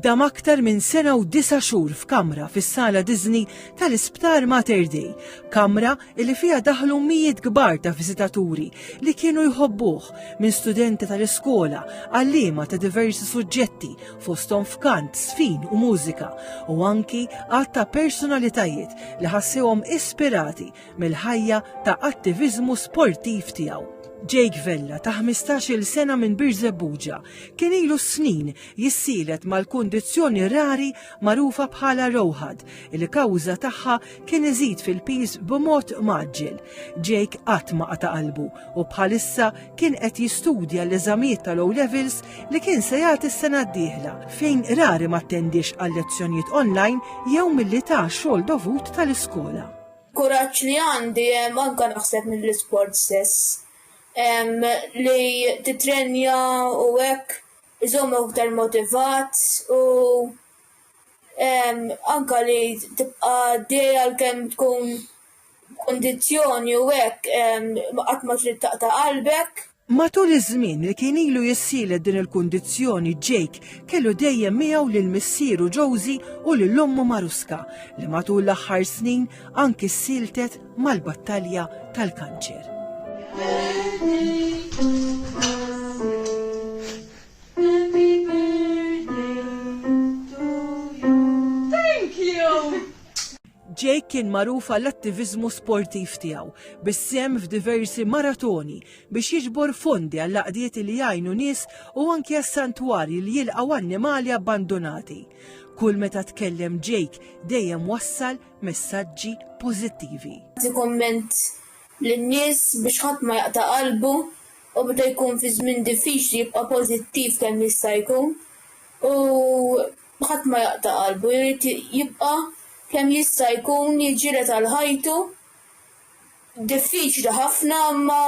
Għaddam aktar minn sena u 9 xhur f'kamra fis-sala Disney tal-Isptar Mater Dei, kamra li fiha daħlu mijiet kbar ta' viżitaturi li kienu jħobbuh minn studenti tal-iskola, għalliema ta' diversi suġġetti fosthom f'kant, sfin u mużika u anki għadd ta' personalitajiet li ħassewhom ispirati mill-ħajja ta' attiviżmu sportiv tiegħu. Jake Vella ta' 15-il sena minn Birzebbuġa kien ilu snin jissielet mal-kundizzjoni rari magħrufa bħala rowħad li kawża tagħha kien iżid fil-piż b'mod maġġel. Jake qatt ma qata' qalbu u bħalissa kien qed jistudja l-eżamijiet tal-O-Levels li kien se jagħti s-sena d-dieħla fejn rari ma attendix għal lezzjonijiet online jew milli ta' xogħol dovut tal-iskola. Kuraġġ li għandi anke naħseb mill-isport stess. Li titrenja u hekk iżomm aktar motivat u anke li tibqa' dejja kemm tkun kondizzjoni u hekk qatt ma trid taqta' qalbek. Matul iż-żmien li kien ilu jissielet din il-kundizzjoni, Jake kellu dejjem miegħu lil missieru Josie u lil ommu Maruska li matul l-aħħar snin anki ssiltet mal-battalja tal-kanċer. Jake kien magħruf għall-attiviżmu sportiv tiegħu bis-sehem f'diversi maratoni biex jiġbor fondi għall-laqdiet li jgħinu nies u anke għas-santwarji li jilqgħu annimali abbandonati. Kull meta tkellem Jake dejjem wassal messaġġi pożittivi. Komment lin-nies biex ħadd ma jaqta' qalbu u meta jkun fi żmien diffiċli jibqa' pożittiv kemm jista' jkun u ħadd ma jaqta' qalbu jrid jibqa' kemm jista' jkun jiġġieled għal ħajtu diffiċli ħafna imma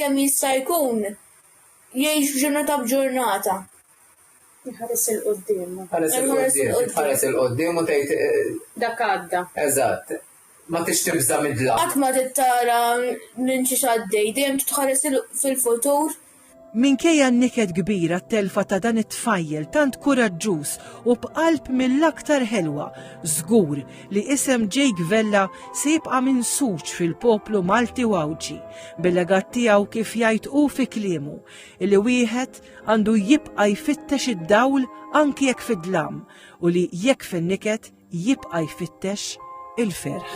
kemm jista' jkun jgħix ġurnata b'ġurnata. Ħares il-qoddim. Ħares il-qoddim u tgħid dak għadda. Eżatt. Ma tix tibża mid-dlaq. Qatt ma tittara minn xi xaddej, dejjem tħares fil-futur. Minkejja n-niked kbira t-telfa ta' dan it-tfajjel tant kuraġġuż u b'qalb mill-aktar ħelwa, żgur li isem Jake Vella se jibqa' minsuġ fil-poplu Malti u Awġi bil-legat tiegħu kif jgħid hu fi kliemu li wieħed għandu jibqa' jfittex id-dawl anki jekk fid-dlam u li jekk fin-niked jibqa' jfittex il-ferħ.